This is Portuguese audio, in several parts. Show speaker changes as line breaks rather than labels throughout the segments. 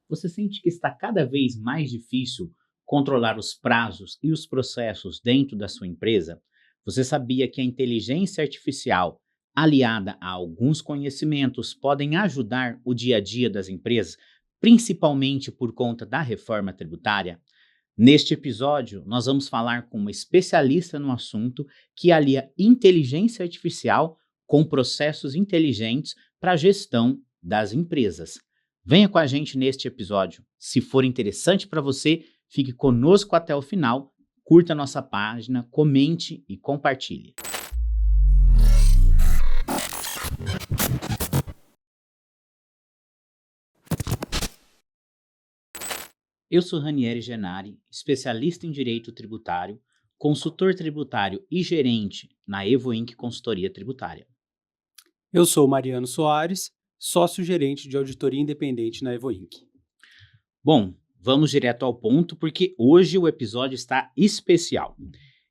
Você sente que está cada vez mais difícil controlar os prazos e os processos dentro da sua empresa? Você sabia que a inteligência artificial, aliada a alguns conhecimentos, podem ajudar o dia a dia das empresas, principalmente por conta da reforma tributária? Neste episódio, nós vamos falar com uma especialista no assunto que alia inteligência artificial com processos inteligentes para a gestão das empresas. Venha com a gente neste episódio. Se for interessante para você, fique conosco até o final, curta nossa página, comente e compartilhe. Eu sou Ranieri Genari, especialista em direito tributário, consultor tributário e gerente na Evoinc Consultoria Tributária.
Eu sou Mariano Soares, sócio-gerente de auditoria independente na Evoinc.
Bom, vamos direto ao ponto porque hoje o episódio está especial.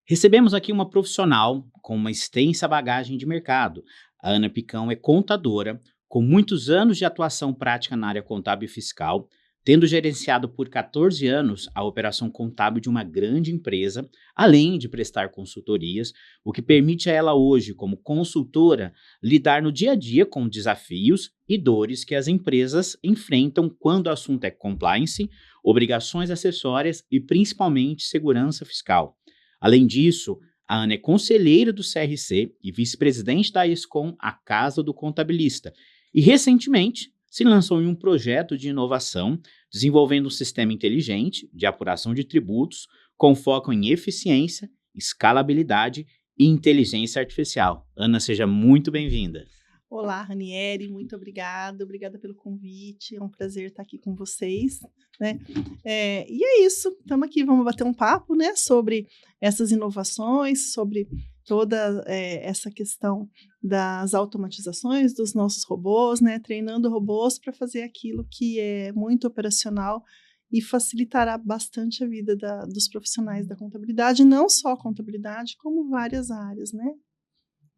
Recebemos aqui uma profissional com uma extensa bagagem de mercado. A Ana Picão é contadora, com muitos anos de atuação prática na área contábil e fiscal, tendo gerenciado por 14 anos a operação contábil de uma grande empresa, além de prestar consultorias, o que permite a ela hoje, como consultora, lidar no dia a dia com desafios e dores que as empresas enfrentam quando o assunto é compliance, obrigações acessórias e principalmente segurança fiscal. Além disso, a Ana é conselheira do CRC e vice-presidente da ESCOM, a Casa do Contabilista, e recentemente se lançou em um projeto de inovação, desenvolvendo um sistema inteligente de apuração de tributos com foco em eficiência, escalabilidade e inteligência artificial. Ana, seja muito bem-vinda.
Olá, Ranieri, muito obrigada pelo convite, é um prazer estar aqui com vocês, né? E é isso, estamos aqui, vamos bater um papo, né, sobre essas inovações, sobre toda essa questão das automatizações dos nossos robôs, né, treinando robôs para fazer aquilo que é muito operacional e facilitará bastante a vida dos profissionais da contabilidade, não só a contabilidade, como várias áreas, né?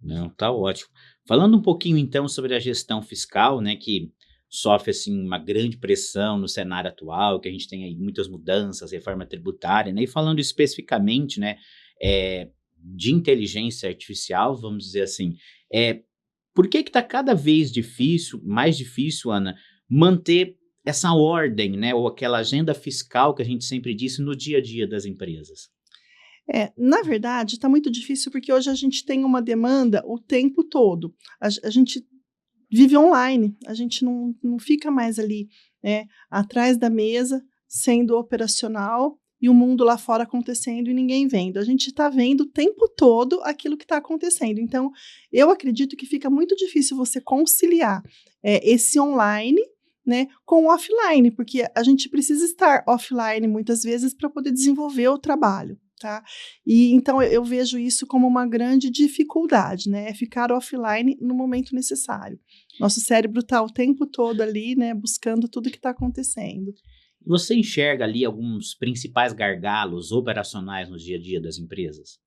Não, tá ótimo. Falando um pouquinho então sobre a gestão fiscal, né, que sofre assim uma grande pressão no cenário atual, que a gente tem aí muitas mudanças, reforma tributária, né, e falando especificamente, né, de inteligência artificial, vamos dizer assim, por que está cada vez mais difícil, Ana, manter essa ordem, né, ou aquela agenda fiscal que a gente sempre disse no dia a dia das empresas?
Na verdade, está muito difícil porque hoje a gente tem uma demanda o tempo todo. A gente vive online, a gente não fica mais ali, né, atrás da mesa, sendo operacional e o mundo lá fora acontecendo e ninguém vendo. A gente está vendo o tempo todo aquilo que está acontecendo. Então, eu acredito que fica muito difícil você conciliar esse online, né, com o offline, porque a gente precisa estar offline muitas vezes para poder desenvolver o trabalho. Tá? E então eu vejo isso como uma grande dificuldade, né? É ficar offline no momento necessário. Nosso cérebro está o tempo todo ali, né, buscando tudo que está acontecendo.
Você enxerga ali alguns principais gargalos operacionais no dia a dia das empresas?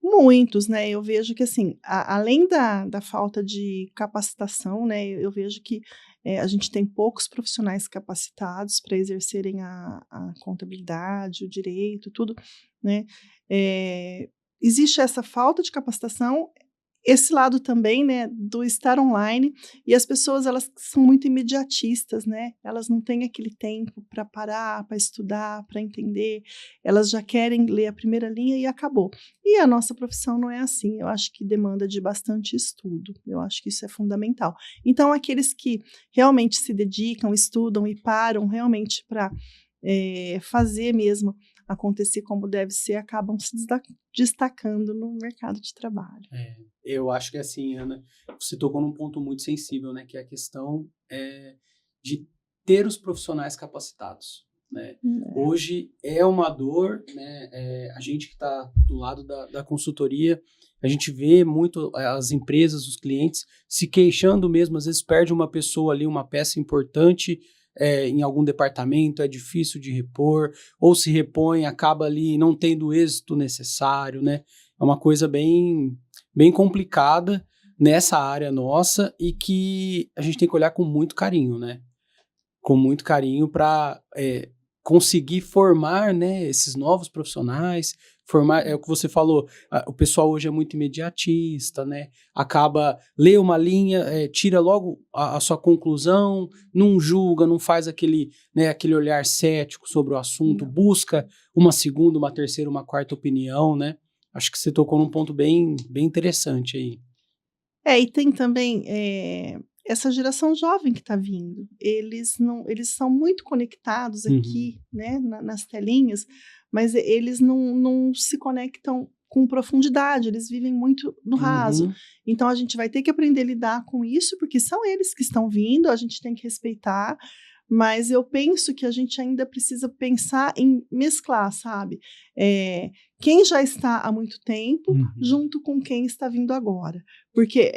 Muitos, né? Eu vejo que, assim, além da falta de capacitação, né? Eu vejo que a gente tem poucos profissionais capacitados para exercerem a contabilidade, o direito, tudo, né? Existe essa falta de capacitação, esse lado também, né, do estar online, e as pessoas elas são muito imediatistas, né? Elas não têm aquele tempo para parar, para estudar, para entender. Elas já querem ler a primeira linha e acabou. E a nossa profissão não é assim. Eu acho que demanda de bastante estudo. Eu acho que isso é fundamental. Então, aqueles que realmente se dedicam, estudam e param realmente para fazer mesmo acontecer como deve ser, acabam se destacando no mercado de trabalho.
Eu acho que assim, Ana, você tocou num ponto muito sensível, né, que é a questão de ter os profissionais capacitados, né? Hoje é uma dor, né, a gente que está do lado da consultoria, a gente vê muito as empresas, os clientes se queixando mesmo, às vezes perde uma pessoa ali, uma peça importante, em algum departamento, é difícil de repor, ou se repõe, acaba ali não tendo o êxito necessário, né? É uma coisa bem complicada nessa área nossa e que a gente tem que olhar com muito carinho, né? com muito carinho para conseguir formar, né, esses novos profissionais, formar, é o que você falou, o pessoal hoje é muito imediatista, né, acaba, lê uma linha, tira logo a sua conclusão, não julga, não faz aquele, né, aquele olhar cético sobre o assunto, busca uma segunda, uma terceira, uma quarta opinião, né, acho que você tocou num ponto bem, bem interessante aí.
E tem também essa geração jovem que está vindo. Eles são muito conectados aqui, né, nas telinhas, mas eles não se conectam com profundidade, eles vivem muito no raso. Então a gente vai ter que aprender a lidar com isso, porque são eles que estão vindo, a gente tem que respeitar, mas eu penso que a gente ainda precisa pensar em mesclar, sabe? Quem já está há muito tempo, junto com quem está vindo agora. Porque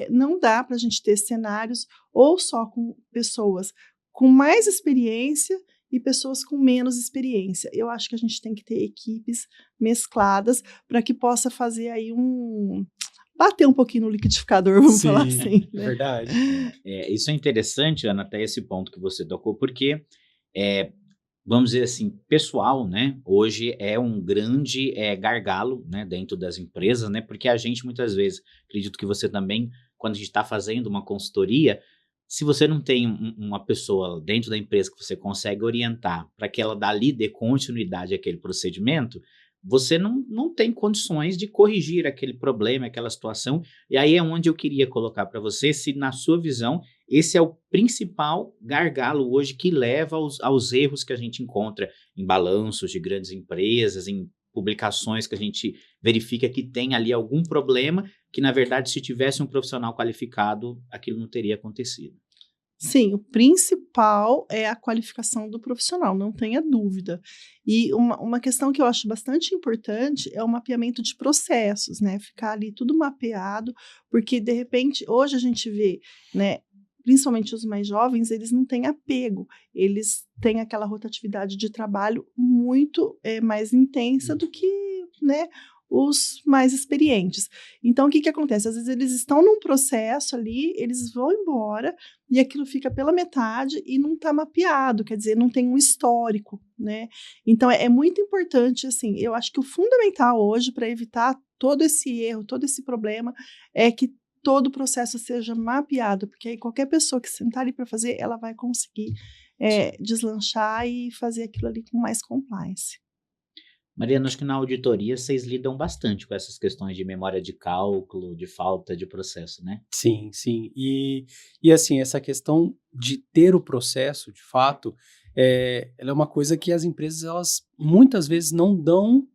não dá para a gente ter cenários ou só com pessoas com mais experiência e pessoas com menos experiência. Eu acho que a gente tem que ter equipes mescladas para que possa fazer aí bater um pouquinho no liquidificador, vamos falar assim.
É verdade.
Isso é interessante, Ana, até esse ponto que você tocou, porque, vamos dizer assim, pessoal, né, hoje é um grande gargalo, né, dentro das empresas, né, porque a gente muitas vezes, acredito que você também, quando a gente está fazendo uma consultoria, se você não tem uma pessoa dentro da empresa que você consegue orientar para que ela dali dê continuidade àquele procedimento, você não tem condições de corrigir aquele problema, aquela situação, e aí é onde eu queria colocar para você, se na sua visão, esse é o principal gargalo hoje que leva aos erros que a gente encontra em balanços de grandes empresas, em publicações que a gente verifica que tem ali algum problema, que na verdade se tivesse um profissional qualificado, aquilo não teria acontecido.
Sim, o principal é a qualificação do profissional, não tenha dúvida. E uma questão que eu acho bastante importante é o mapeamento de processos, né? Ficar ali tudo mapeado, porque de repente, hoje a gente vê, né? Principalmente os mais jovens, eles não têm apego, eles têm aquela rotatividade de trabalho muito mais intensa do que, né, os mais experientes. Então, o que acontece? Às vezes eles estão num processo ali, eles vão embora e aquilo fica pela metade e não está mapeado, quer dizer, não tem um histórico, né? Então, é muito importante, assim, eu acho que o fundamental hoje para evitar todo esse erro, todo esse problema, é que todo o processo seja mapeado, porque aí qualquer pessoa que sentar ali para fazer, ela vai conseguir deslanchar e fazer aquilo ali com mais compliance.
Mariana, acho que na auditoria vocês lidam bastante com essas questões de memória de cálculo, de falta de processo, né?
Sim, sim. E assim, essa questão de ter o processo, de fato, ela é uma coisa que as empresas, elas muitas vezes não dão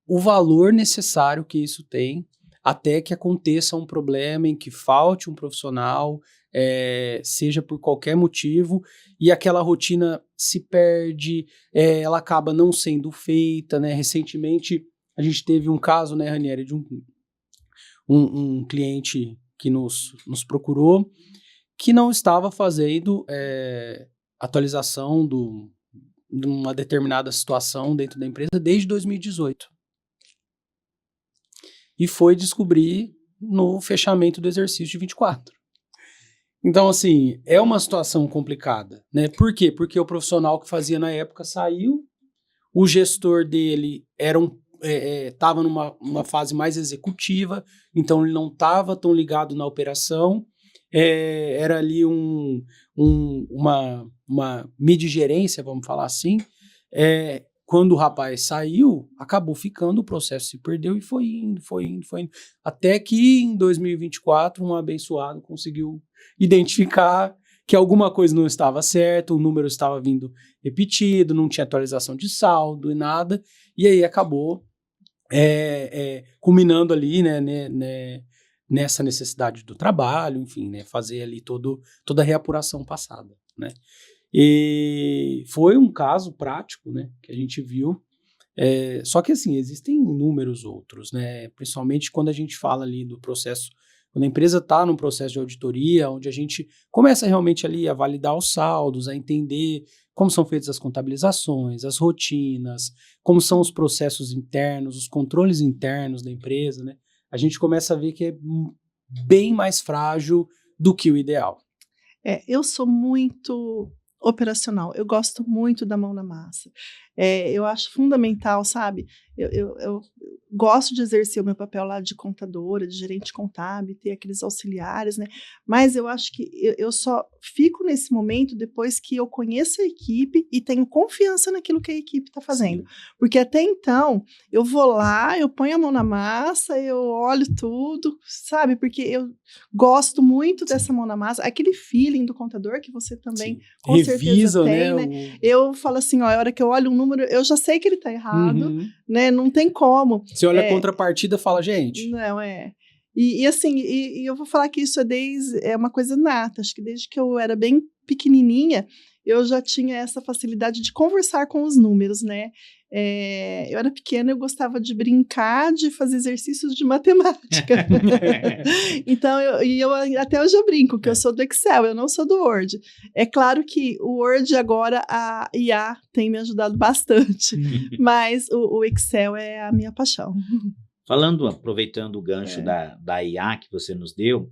o valor necessário que isso tem, até que aconteça um problema em que falte um profissional, seja por qualquer motivo, e aquela rotina se perde, ela acaba não sendo feita, né? Recentemente, a gente teve um caso, né, Ranieri, de um cliente que nos procurou, que não estava fazendo atualização de uma determinada situação dentro da empresa desde 2018. E foi descobrir no fechamento do exercício de 24. Então, assim, é uma situação complicada, né? Por quê? Porque o profissional que fazia na época saiu, o gestor dele estava numa fase mais executiva, então ele não estava tão ligado na operação, era ali uma midi-gerência, vamos falar assim. Quando o rapaz saiu, acabou ficando, o processo se perdeu e foi indo. Até que em 2024, um abençoado conseguiu identificar que alguma coisa não estava certa, o número estava vindo repetido, não tinha atualização de saldo e nada, e aí acabou culminando ali, né, nessa necessidade do trabalho, enfim, né, fazer ali toda a reapuração passada, né. E foi um caso prático, né, que a gente viu, só que assim, existem inúmeros outros, né, principalmente quando a gente fala ali do processo, quando a empresa está num processo de auditoria, onde a gente começa realmente ali a validar os saldos, a entender como são feitas as contabilizações, as rotinas, como são os processos internos, os controles internos da empresa, né, a gente começa a ver que é bem mais frágil do que o ideal.
Eu sou muito operacional. Eu gosto muito da mão na massa. Eu acho fundamental, sabe? Eu gosto de exercer o meu papel lá de contadora, de gerente contábil, ter aqueles auxiliares, né? Mas eu acho que eu só fico nesse momento depois que eu conheço a equipe e tenho confiança naquilo que a equipe está fazendo.
Sim.
Porque até então, eu vou lá, eu ponho a mão na massa, eu olho tudo, sabe? Porque eu gosto muito dessa mão na massa, aquele feeling do contador que você também, com
Revisam,
certeza tem, né? Eu falo assim, ó, a hora que eu olho um número, eu já sei que ele está errado, né? Não tem como.
Você olha a contrapartida e fala, gente...
Não, E assim, eu vou falar que isso é uma coisa nata. Acho que desde que eu era bem pequenininha, eu já tinha essa facilidade de conversar com os números, né? Eu era pequena, eu gostava de brincar, de fazer exercícios de matemática. Então, eu até hoje eu brinco que eu sou do Excel, eu não sou do Word. É claro que o Word agora, a IA tem me ajudado bastante, mas o Excel é a minha paixão.
Aproveitando o gancho da IA que você nos deu,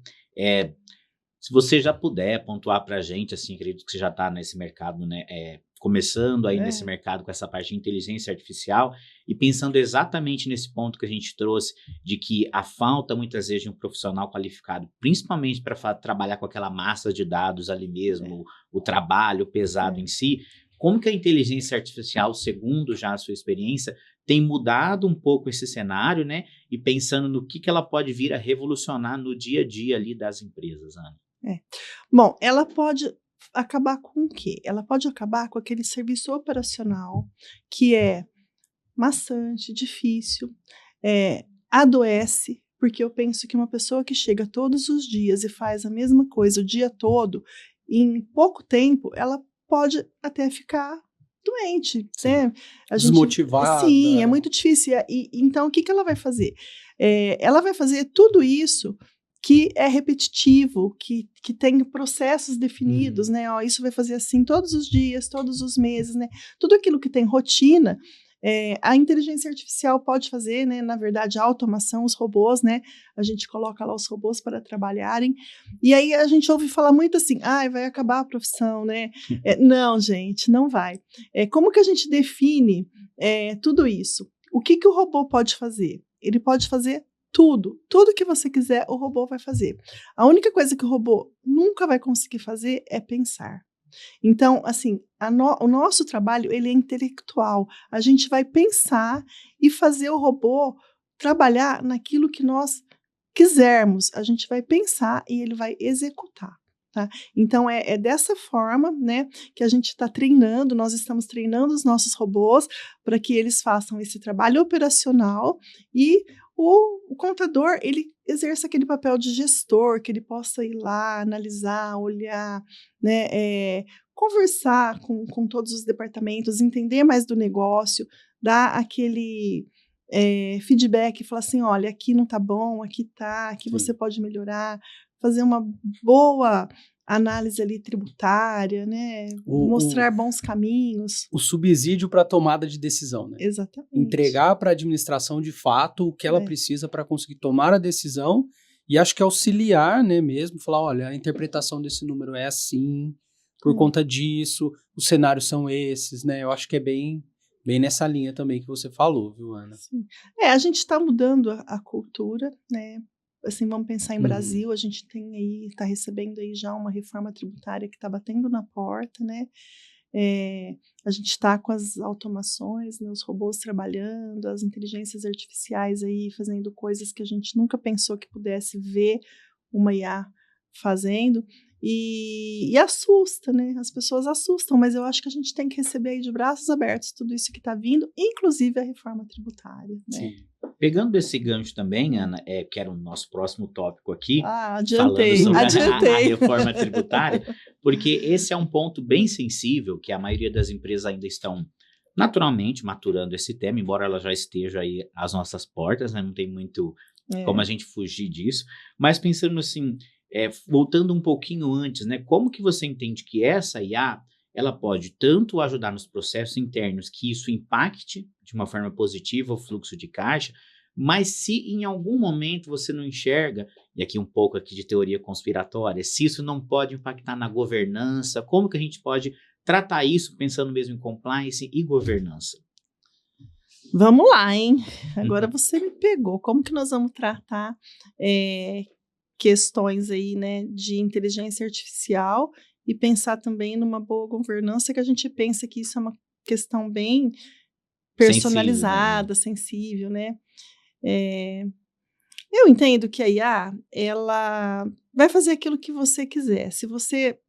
se você já puder pontuar para a gente, assim, acredito que você já está nesse mercado, né, começando aí nesse mercado com essa parte de inteligência artificial e pensando exatamente nesse ponto que a gente trouxe, de que a falta muitas vezes de um profissional qualificado, principalmente para trabalhar com aquela massa de dados ali mesmo, o trabalho pesado em si, como que a inteligência artificial, segundo já a sua experiência, tem mudado um pouco esse cenário, né? E pensando no que ela pode vir a revolucionar no dia a dia ali das empresas, Ana.
Bom, ela pode acabar com o quê? Ela pode acabar com aquele serviço operacional que é maçante, difícil, adoece, porque eu penso que uma pessoa que chega todos os dias e faz a mesma coisa o dia todo, em pouco tempo, ela pode até ficar doente, né?
Desmotivada.
Sim, é muito difícil. Então, o que ela vai fazer? Ela vai fazer tudo isso que é repetitivo, que tem processos definidos, né? Ó, isso vai fazer assim todos os dias, todos os meses, né? Tudo aquilo que tem rotina, a inteligência artificial pode fazer, né? Na verdade, a automação, os robôs, né? A gente coloca lá os robôs para trabalharem. E aí a gente ouve falar muito assim, vai acabar a profissão, né? Não, gente, não vai. Como que a gente define tudo isso? O que o robô pode fazer? Ele pode fazer tudo que você quiser, o robô vai fazer. A única coisa que o robô nunca vai conseguir fazer é pensar. Então, assim, o nosso trabalho, ele é intelectual. A gente vai pensar e fazer o robô trabalhar naquilo que nós quisermos. A gente vai pensar e ele vai executar. Tá? Então, é dessa forma, né, que a gente está treinando, nós estamos treinando os nossos robôs para que eles façam esse trabalho operacional e o contador, ele exerce aquele papel de gestor, que ele possa ir lá, analisar, olhar, né, conversar com todos os departamentos, entender mais do negócio, dar aquele feedback, falar assim, olha, aqui não está bom, aqui está, aqui você pode melhorar, fazer uma boa análise ali tributária, né? Mostrar bons caminhos.
O subsídio para a tomada de decisão, né?
Exatamente.
Entregar para a administração de fato o que ela precisa para conseguir tomar a decisão e acho que auxiliar, né, mesmo, falar, olha, a interpretação desse número é assim, por conta disso, os cenários são esses, né? Eu acho que é bem nessa linha também que você falou, viu, Ana?
Sim. A gente está mudando a cultura, né? Assim, vamos pensar em Brasil, a gente tem aí, está recebendo aí já uma reforma tributária que está batendo na porta, né? A gente está com as automações, né, os robôs trabalhando, as inteligências artificiais aí fazendo coisas que a gente nunca pensou que pudesse ver uma IA fazendo. E assusta, né? As pessoas assustam, mas eu acho que a gente tem que receber aí de braços abertos tudo isso que está vindo, inclusive a reforma tributária, né?
Sim.
Pegando esse gancho também, Ana, que era o nosso próximo tópico aqui,
adiantei.
falando sobre a reforma tributária, porque esse é um ponto bem sensível que a maioria das empresas ainda estão naturalmente maturando esse tema, embora ela já esteja aí às nossas portas, né? Não tem muito como a gente fugir disso, mas pensando assim, voltando um pouquinho antes, né? Como que você entende que essa IA, ela pode tanto ajudar nos processos internos, que isso impacte de uma forma positiva o fluxo de caixa, mas se em algum momento você não enxerga, e aqui um pouco aqui de teoria conspiratória, se isso não pode impactar na governança, como que a gente pode tratar isso pensando mesmo em compliance e governança?
Vamos lá, hein? Agora você me pegou. Como que nós vamos tratar questões aí, né, de inteligência artificial e pensar também numa boa governança, que a gente pensa que isso é uma questão bem personalizada, sensível, né? Eu entendo que a IA, ela vai fazer aquilo que você quiser. Se você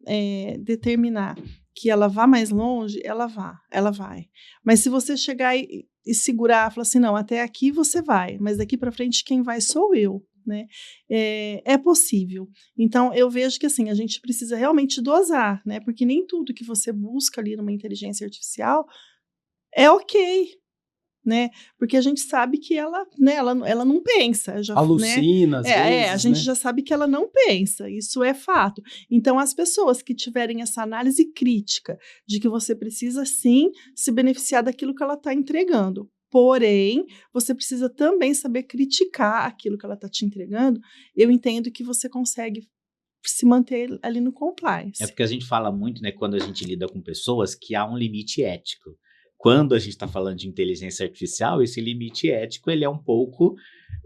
determinar que ela vá mais longe, ela vai. Mas se você chegar e segurar, falar assim, não, até aqui você vai, mas daqui para frente quem vai sou eu, né? É possível. Então, eu vejo que assim, a gente precisa realmente dosar, né? Porque nem tudo que você busca ali numa inteligência artificial é ok, né? Porque a gente sabe que ela, né, ela não pensa, já,
alucina, às vezes,
a gente
né?
já sabe que ela não pensa, isso é fato. Então, as pessoas que tiverem essa análise crítica de que você precisa, sim, se beneficiar daquilo que ela está entregando, porém, você precisa também saber criticar aquilo que ela está te entregando, eu entendo que você consegue se manter ali no
É
compliance.
porque a gente fala muito, né, quando a gente lida com pessoas, que há um limite ético. Quando a gente está falando de inteligência artificial, esse limite ético ele é um pouco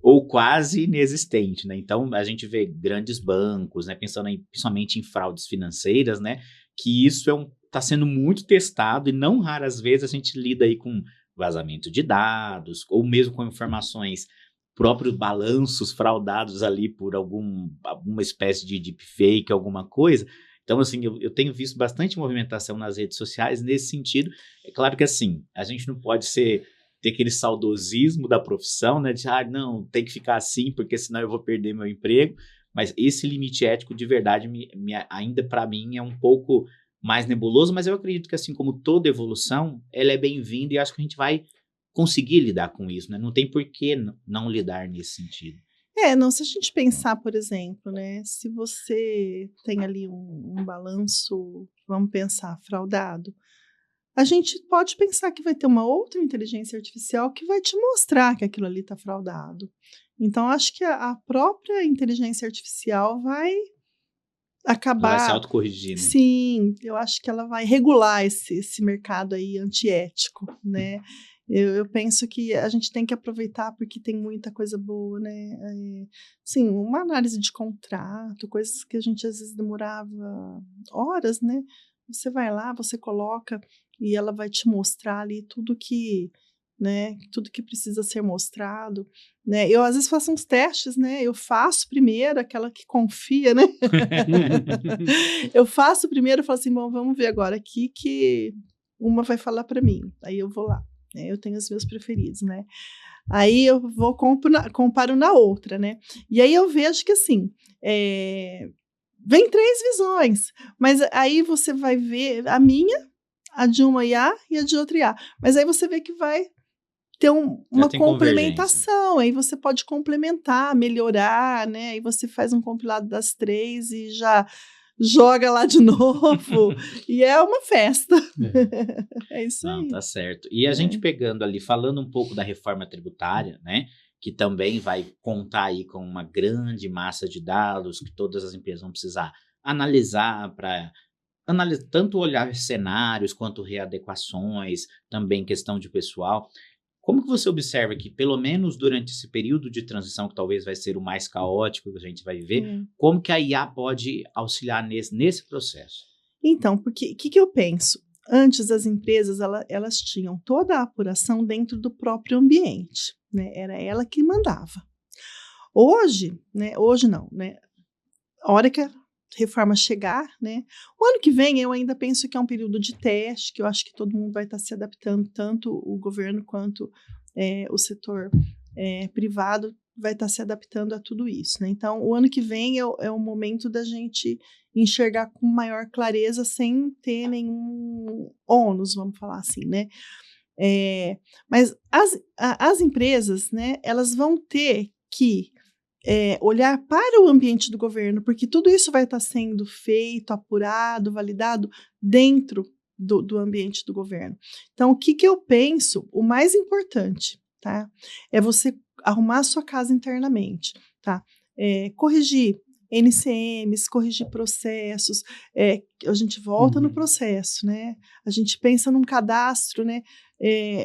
ou quase inexistente, né? Então a gente vê grandes bancos, né, pensando principalmente em fraudes financeiras, né, que isso está sendo muito testado e não raras vezes a gente lida aí com vazamento de dados ou mesmo com informações, próprios balanços fraudados ali por alguma espécie de deepfake, alguma coisa. Então, assim, eu tenho visto bastante movimentação nas redes sociais nesse sentido. É claro que, assim, a gente não pode ter aquele saudosismo da profissão, né? De, não, tem que ficar assim, porque senão eu vou perder meu emprego. Mas esse limite ético, de verdade, ainda para mim é um pouco mais nebuloso, mas eu acredito que, assim como toda evolução, ela é bem-vinda e acho que a gente vai conseguir lidar com isso, né? Não tem por que não lidar nesse sentido.
Não, se a gente pensar, por exemplo, né, se você tem ali um balanço, vamos pensar, fraudado, a gente pode pensar que vai ter uma outra inteligência artificial que vai te mostrar que aquilo ali está fraudado. Então, acho que a própria inteligência artificial vai
Ela vai se
acabar.
autocorrigir, né?
Sim, eu acho que ela vai regular esse mercado aí antiético, né? Eu penso que a gente tem que aproveitar porque tem muita coisa boa, né? Sim, uma análise de contrato, coisas que a gente às vezes demorava horas, né? Você vai lá, você coloca e ela vai te mostrar ali tudo que, né? Tudo que precisa ser mostrado, né? Eu às vezes faço uns testes, né? Eu faço primeiro aquela que confia, né? Eu faço primeiro, eu falo assim, bom, vamos ver agora aqui que uma vai falar para mim. Aí eu vou lá, né? Eu tenho os meus preferidos, né? Aí eu vou comparo na outra, né? E aí eu vejo que assim, vem 3 visões, mas aí você vai ver a minha, a de uma IA e a de outra IA. Mas aí você vê que vai ter uma
tem convergência.
complementação, aí você pode complementar, melhorar, né? Aí você faz um compilado das 3 e já joga lá de novo, e é uma festa. É isso
Não,
aí.
tá certo. E a gente pegando ali, falando um pouco da reforma tributária, né, que também vai contar aí com uma grande massa de dados que todas as empresas vão precisar analisar para tanto olhar cenários quanto readequações, também questão de pessoal. Como que você observa que, pelo menos durante esse período de transição, que talvez vai ser o mais caótico que a gente vai viver, como que a IA pode auxiliar nesse processo?
Então, porque o que eu penso? Antes as empresas elas tinham toda a apuração dentro do próprio ambiente, né? Era ela que mandava. Hoje, né? Hoje não, né? A hora que a reforma chegar, né? O ano que vem eu ainda penso que é um período de teste, que eu acho que todo mundo vai estar se adaptando, tanto o governo quanto o setor privado vai estar se adaptando a tudo isso, né? Então, o ano que vem é o momento da gente enxergar com maior clareza sem ter nenhum ônus, vamos falar assim, né? Mas as empresas, né, elas vão ter que olhar para o ambiente do governo, porque tudo isso vai estar sendo feito, apurado, validado dentro do ambiente do governo. Então, o que eu penso, o mais importante, tá, é você arrumar a sua casa internamente, tá? Corrigir NCMs, corrigir processos, a gente volta no processo, né? A gente pensa num cadastro, né?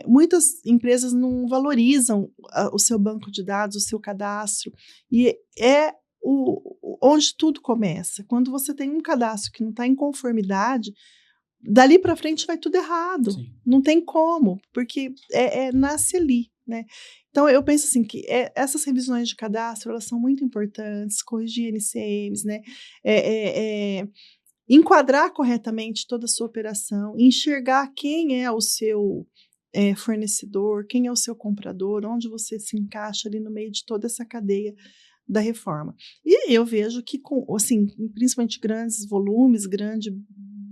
Muitas empresas não valorizam o seu banco de dados, o seu cadastro, e é onde tudo começa. Quando você tem um cadastro que não está em conformidade, dali para frente vai tudo errado.
Sim.
Não tem como, porque nasce ali, né? Então, eu penso assim, que essas revisões de cadastro, elas são muito importantes, corrigir NCMs, né? Enquadrar corretamente toda a sua operação, enxergar quem é o seu fornecedor, quem é o seu comprador, onde você se encaixa ali no meio de toda essa cadeia da reforma. E eu vejo que, assim, principalmente grandes volumes, grande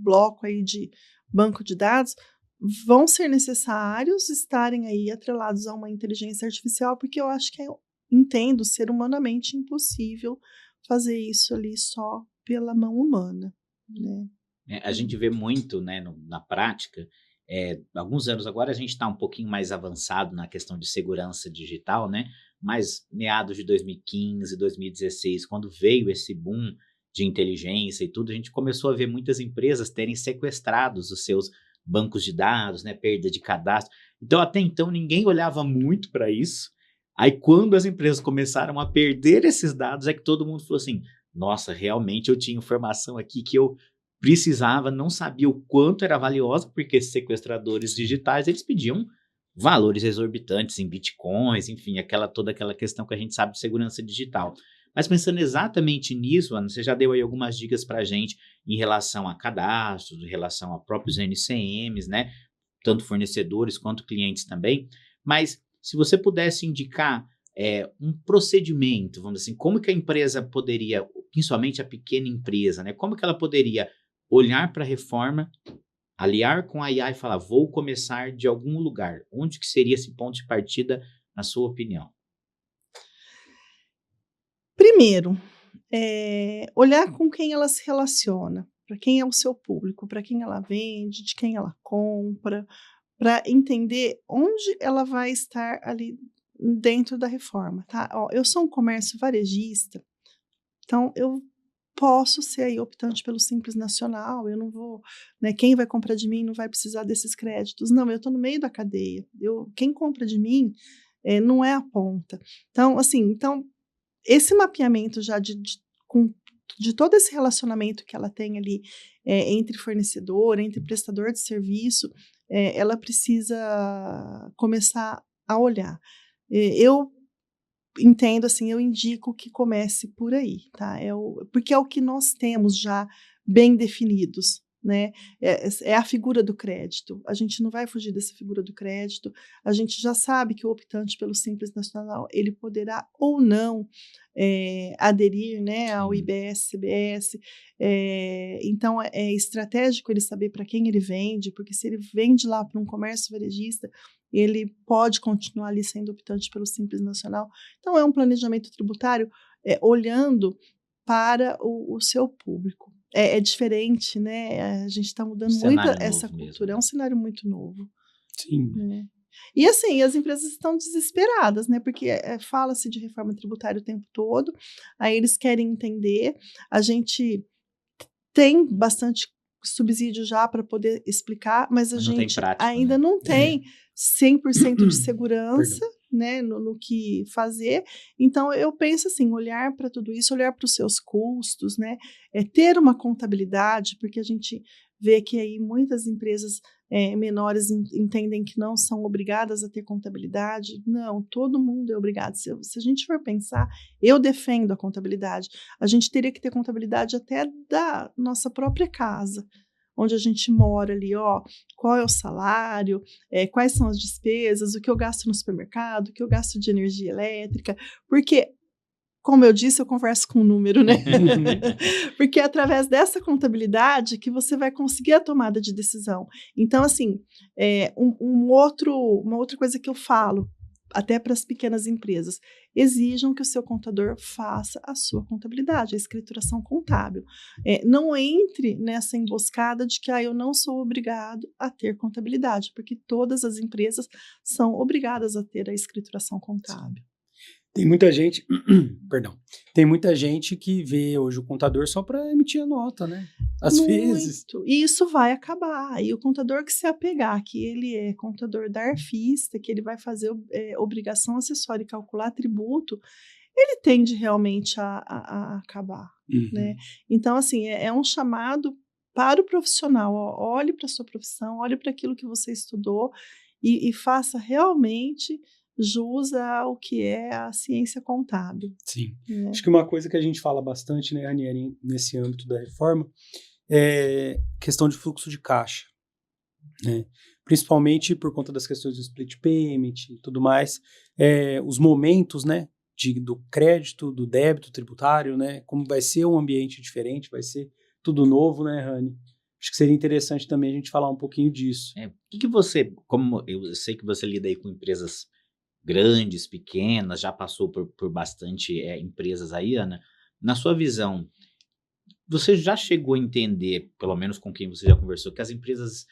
bloco aí de banco de dados, vão ser necessários estarem aí atrelados a uma inteligência artificial, porque eu acho que entendo ser humanamente impossível fazer isso ali só pela mão humana, né?
A gente vê muito, né, na prática, alguns anos agora a gente está um pouquinho mais avançado na questão de segurança digital, né? Mas meados de 2015, 2016, quando veio esse boom de inteligência e tudo, a gente começou a ver muitas empresas terem sequestrados os seus bancos de dados, né, perda de cadastro. Então, até então, ninguém olhava muito para isso. Aí, quando as empresas começaram a perder esses dados, é que todo mundo falou assim, nossa, realmente eu tinha informação aqui que eu precisava, não sabia o quanto era valiosa, porque esses sequestradores digitais, eles pediam valores exorbitantes em bitcoins, enfim, toda aquela questão que a gente sabe de segurança digital. Mas pensando exatamente nisso, Ana, você já deu aí algumas dicas para a gente em relação a cadastros, em relação a próprios NCMs, né? Tanto fornecedores quanto clientes também. Mas se você pudesse indicar um procedimento, vamos dizer assim, como que a empresa poderia, principalmente a pequena empresa, né? Como que ela poderia olhar para a reforma, aliar com a IA e falar, vou começar de algum lugar. Onde que seria esse ponto de partida, na sua opinião?
Primeiro, olhar com quem ela se relaciona, para quem é o seu público, para quem ela vende, de quem ela compra, para entender onde ela vai estar ali dentro da reforma, tá? Ó, eu sou um comércio varejista, então eu posso ser aí optante pelo Simples Nacional, eu não vou, né, quem vai comprar de mim não vai precisar desses créditos. Não, eu estou no meio da cadeia. Quem compra de mim não é a ponta. Então, assim, esse mapeamento já de todo esse relacionamento que ela tem ali entre fornecedor, entre prestador de serviço, ela precisa começar a olhar. Eu entendo, assim, eu indico que comece por aí, tá? Porque é o que nós temos já bem definidos, né? É a figura do crédito. A gente não vai fugir dessa figura do crédito. A gente já sabe que o optante pelo Simples Nacional, ele poderá ou não aderir, né, ao
Sim.
IBS-CBS. Então, é estratégico ele saber para quem ele vende, porque se ele vende lá para um comércio varejista, ele pode continuar ali sendo optante pelo Simples Nacional. Então, é um planejamento tributário olhando para o seu público. É diferente, né? A gente está mudando muito
Cenário
essa
novo mesmo,
cultura. É
né?
um cenário muito novo,
Sim.
né? E assim, as empresas estão desesperadas, né? Porque fala-se de reforma tributária o tempo todo, aí eles querem entender. A gente tem bastante subsídio já para poder explicar, mas a
Mas não tem
gente
prática,
ainda
né?
não tem 100% de segurança,
Perdão.
né, no que fazer. Então, eu penso assim, olhar para tudo isso, olhar para os seus custos, né, ter uma contabilidade, porque a gente vê que aí muitas empresas menores entendem que não são obrigadas a ter contabilidade. Não, todo mundo é obrigado. Se a gente for pensar, eu defendo a contabilidade. A gente teria que ter contabilidade até da nossa própria casa, onde a gente mora ali, ó, qual é o salário, quais são as despesas, o que eu gasto no supermercado, o que eu gasto de energia elétrica, porque, como eu disse, eu converso com o número, né? Porque é através dessa contabilidade que você vai conseguir a tomada de decisão. Então, assim, uma outra coisa que eu falo, até para as pequenas empresas, exijam que o seu contador faça a sua contabilidade, a escrituração contábil. Não entre nessa emboscada de que eu não sou obrigado a ter contabilidade, porque todas as empresas são obrigadas a ter a escrituração contábil.
Tem muita gente, perdão, tem muita gente que vê hoje o contador só para emitir a nota, né? Às vezes.
Muito. E isso vai acabar. E o contador que se apegar, que ele é contador da Arfista, que ele vai fazer obrigação acessória e calcular tributo, ele tende realmente a acabar, né? Então, assim, é um chamado para o profissional. Ó, olhe para a sua profissão, olhe para aquilo que você estudou e faça realmente jus ao que é a ciência contábil.
Sim.
Né?
Acho que uma coisa que a gente fala bastante, né, Ranieri, nesse âmbito da reforma, é questão de fluxo de caixa, né? Principalmente por conta das questões do split payment e tudo mais, os momentos, né, do crédito, do débito tributário, né, como vai ser um ambiente diferente, vai ser tudo novo, né, Rani? Acho que seria interessante também a gente falar um pouquinho disso.
O que você, como eu sei que você lida aí com empresas grandes, pequenas, já passou por bastante empresas aí, Ana, na sua visão, você já chegou a entender, pelo menos com quem você já conversou, que as empresas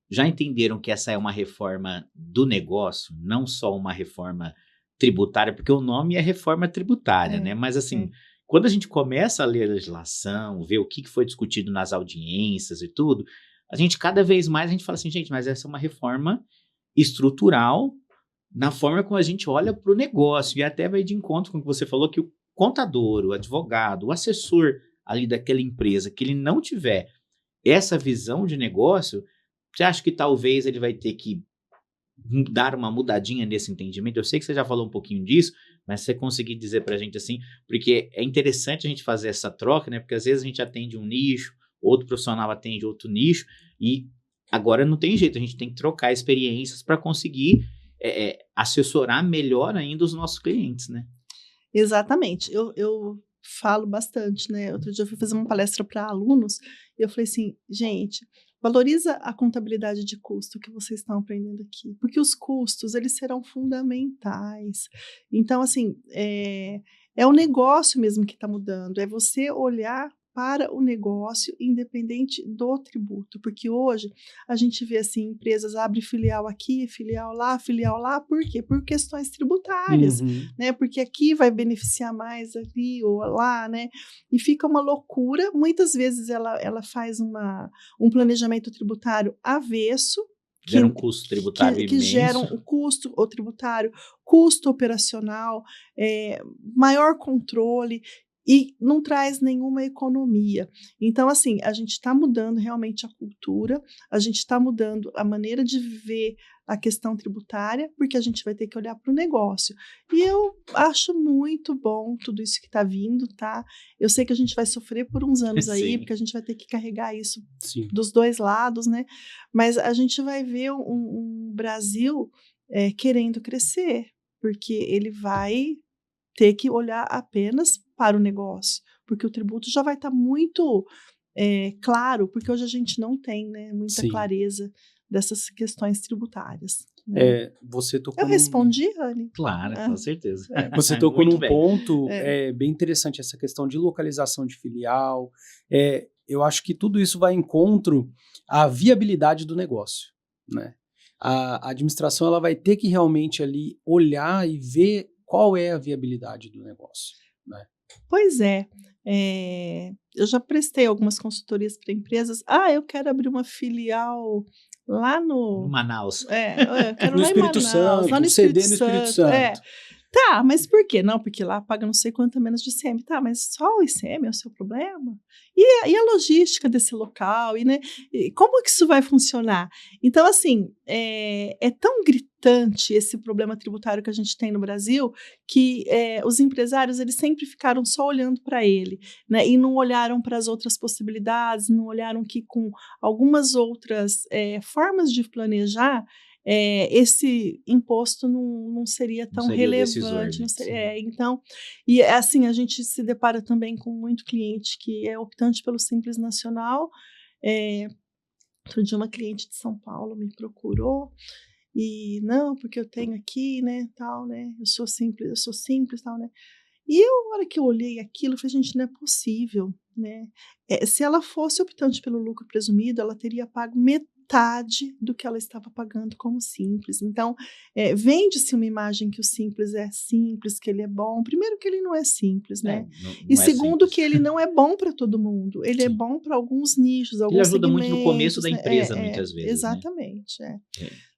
já entenderam que essa é uma reforma do negócio, não só uma reforma tributária, porque o nome é reforma tributária, né? Mas assim, quando a gente começa a ler a legislação, ver o que foi discutido nas audiências e tudo, a gente cada vez mais a gente fala assim, gente, mas essa é uma reforma estrutural na forma como a gente olha para o negócio, e até vai de encontro com o que você falou, que o contador, o advogado, o assessor ali daquela empresa, que ele não tiver essa visão de negócio, você acha que talvez ele vai ter que dar uma mudadinha nesse entendimento? Eu sei que você já falou um pouquinho disso, mas você conseguir dizer para a gente assim, porque é interessante a gente fazer essa troca, né? Porque às vezes a gente atende um nicho, outro profissional atende outro nicho, e agora não tem jeito, a gente tem que trocar experiências para conseguir assessorar melhor ainda os nossos clientes, né?
Exatamente. Eu falo bastante, né? Outro dia eu fui fazer uma palestra para alunos e eu falei assim, gente, valoriza a contabilidade de custo que vocês estão aprendendo aqui, porque os custos, eles serão fundamentais. Então, assim, é o negócio mesmo que está mudando, é você olhar para o negócio independente do tributo, porque hoje a gente vê assim, empresas abrem filial aqui, filial lá, por quê? Por questões tributárias, né? Porque aqui vai beneficiar mais ali ou lá, né? E fica uma loucura. Muitas vezes ela faz um planejamento tributário avesso,
Gera um custo tributário
que
imenso.
geram o custo tributário, custo operacional, maior controle, e não traz nenhuma economia. Então, assim, a gente está mudando realmente a cultura, a gente está mudando a maneira de ver a questão tributária, porque a gente vai ter que olhar para o negócio. E eu acho muito bom tudo isso que está vindo, tá? Eu sei que a gente vai sofrer por uns anos aí, porque a gente vai ter que carregar isso dos dois lados, né? Mas a gente vai ver um Brasil querendo crescer, porque ele vai ter que olhar apenas para o negócio, porque o tributo já vai estar muito claro, porque hoje a gente não tem, né, muita clareza dessas questões tributárias. Né?
Você tocou
Eu respondi, Rani?
Claro, com certeza.
Você tocou num
bem.
ponto bem interessante, essa questão de localização de filial. Eu acho que tudo isso vai em encontro à viabilidade do negócio, né? A administração ela vai ter que realmente ali olhar e ver qual é a viabilidade do negócio, né?
Pois é. Eu já prestei algumas consultorias para empresas. Eu quero abrir uma filial lá no
Manaus.
Eu quero
no
lá
Espírito
em Manaus,
Santo,
lá no
CD
Espírito
no Espírito
Santo.
Santo.
Tá, mas por quê? Não, porque lá paga não sei quanto a menos de ICM. Tá, mas só o ICM é o seu problema? E a logística desse local? Né? E como que isso vai funcionar? Então, assim, é tão gritante esse problema tributário que a gente tem no Brasil que os empresários eles sempre ficaram só olhando para ele, né? E não olharam para as outras possibilidades, não olharam que com algumas outras formas de planejar, esse imposto não seria tão relevante. Não seria, então, e assim, a gente se depara também com muito cliente que é optante pelo Simples Nacional. Outro dia uma cliente de São Paulo me procurou e não, porque eu tenho aqui, né, tal, né, eu sou simples, tal, né. E na hora que eu olhei aquilo, eu falei, gente, não é possível, né? Se ela fosse optante pelo lucro presumido, ela teria pago metade metade do que ela estava pagando como simples. Então, vende-se uma imagem que o simples é simples, que ele é bom. Primeiro que ele não é simples, né?
Não,
E
não é
segundo
simples.
que ele não é bom para todo mundo. Ele é
Sim.
bom para alguns nichos,
Ele
alguns
ajuda muito no começo
segmentos,
da
né?
empresa, muitas vezes, né?
Exatamente.
É.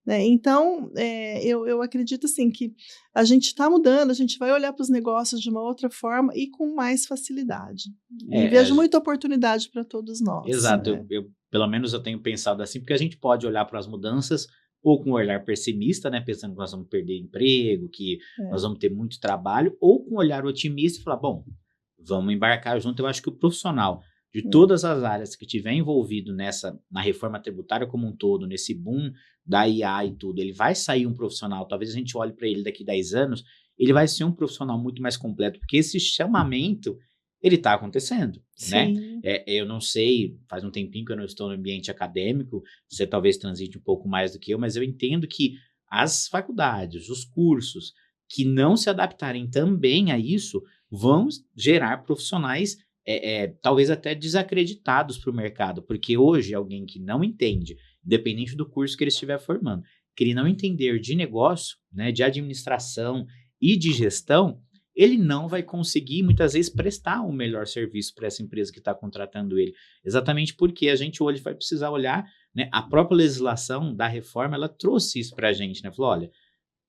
Né? Então, eu acredito assim que a gente está mudando, a gente vai olhar para os negócios de uma outra forma e com mais facilidade. E
É,
vejo muita oportunidade para todos nós.
Exato,
Né?
pelo menos eu tenho pensado assim, porque a gente pode olhar para as mudanças ou com um olhar pessimista, né, pensando que nós vamos perder emprego, que nós vamos ter muito trabalho, ou com um olhar otimista e falar, bom, vamos embarcar junto. Eu acho que o profissional de todas as áreas que tiver envolvido na reforma tributária como um todo, nesse boom da IA e tudo, ele vai sair um profissional, talvez a gente olhe para ele daqui 10 anos, ele vai ser um profissional muito mais completo, porque esse chamamento, ele está acontecendo, né?
Sim.
Eu não sei, faz um tempinho que eu não estou no ambiente acadêmico, você talvez transite um pouco mais do que eu, mas eu entendo que as faculdades, os cursos que não se adaptarem também a isso, vão gerar profissionais talvez até desacreditados para o mercado, porque hoje alguém que não entende, independente do curso que ele estiver formando, que ele não entender de negócio, né, de administração e de gestão, ele não vai conseguir, muitas vezes, prestar um melhor serviço para essa empresa que está contratando ele. Exatamente porque a gente hoje vai precisar olhar, né, a própria legislação da reforma, ela trouxe isso para a gente, né? Falou, olha,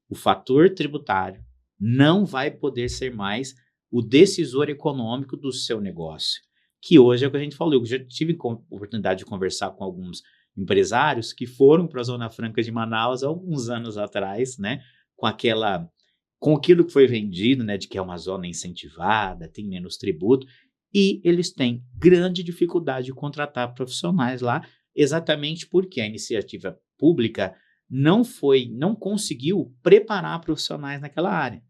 o fator tributário não vai poder ser mais o decisor econômico do seu negócio. Que hoje é o que a gente falou. Eu já tive oportunidade de conversar com alguns empresários que foram para a Zona Franca de Manaus há alguns anos atrás, né? Com aquilo que foi vendido, né, de que é uma zona incentivada, tem menos tributo, e eles têm grande dificuldade de contratar profissionais lá, exatamente porque a iniciativa pública não conseguiu preparar profissionais naquela área.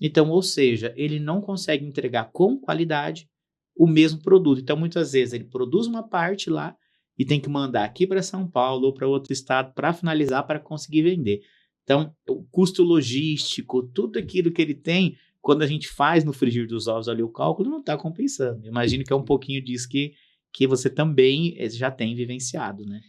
Então, ou seja, ele não consegue entregar com qualidade o mesmo produto. Então, muitas vezes, ele produz uma parte lá e tem que mandar aqui para São Paulo ou para outro estado para finalizar, para conseguir vender. Então, o custo logístico, tudo aquilo que ele tem, quando a gente faz no frigir dos ovos ali o cálculo, não está compensando. Imagino que é um pouquinho disso que você também já tem vivenciado, né?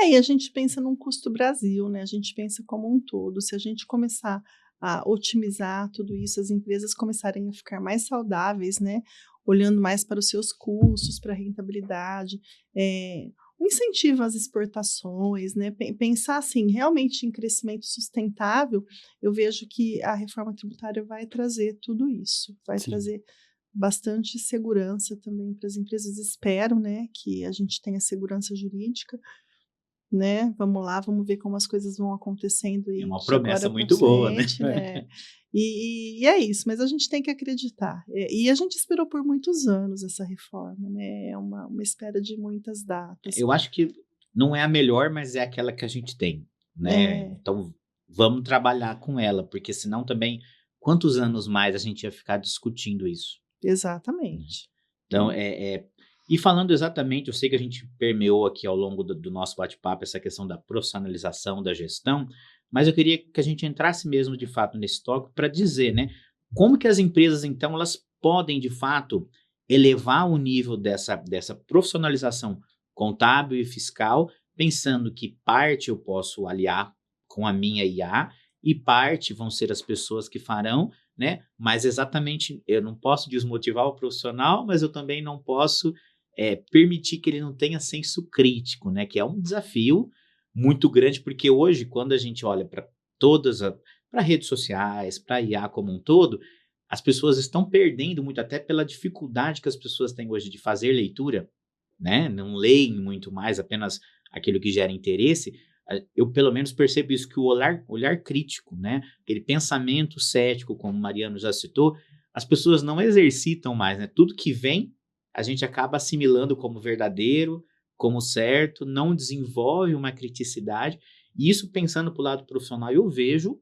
E a gente pensa num custo Brasil, né? A gente pensa como um todo. Se a gente começar a otimizar tudo isso, as empresas começarem a ficar mais saudáveis, né? Olhando mais para os seus custos, para a rentabilidade, o incentivo às exportações, né? Pensar assim, realmente em crescimento sustentável, eu vejo que a reforma tributária vai trazer tudo isso, vai
Sim.
trazer bastante segurança também para as empresas. Espero, né, que a gente tenha segurança jurídica, né? Vamos lá, vamos ver como as coisas vão acontecendo
É
aí
uma
de agora
promessa
para
muito boa, né?
frente, né? E é isso, mas a gente tem que acreditar. E a gente esperou por muitos anos essa reforma, né? É uma espera de muitas datas.
Eu acho que não é a melhor, mas é aquela que a gente tem, né?
É,
Então, vamos trabalhar com ela, porque senão também, quantos anos mais a gente ia ficar discutindo isso?
exatamente.
Então, e falando exatamente, eu sei que a gente permeou aqui ao longo do nosso bate-papo essa questão da profissionalização da gestão, mas eu queria que a gente entrasse mesmo de fato nesse tópico para dizer, né, como que as empresas, então, elas podem de fato elevar o nível dessa profissionalização contábil e fiscal, pensando que parte eu posso aliar com a minha IA e parte vão ser as pessoas que farão, né? Mas exatamente, eu não posso desmotivar o profissional, mas eu também não posso permitir que ele não tenha senso crítico, né? Que é um desafio muito grande, porque hoje, quando a gente olha para para redes sociais, para IA como um todo, as pessoas estão perdendo muito, até pela dificuldade que as pessoas têm hoje de fazer leitura, né? Não leem muito mais apenas aquilo que gera interesse. Eu pelo menos percebo isso, que o olhar crítico, né? Aquele pensamento cético, como o Mariano já citou, as pessoas não exercitam mais, né? Tudo que vem, a gente acaba assimilando como verdadeiro, como certo, não desenvolve uma criticidade. E isso, pensando para o lado profissional, eu vejo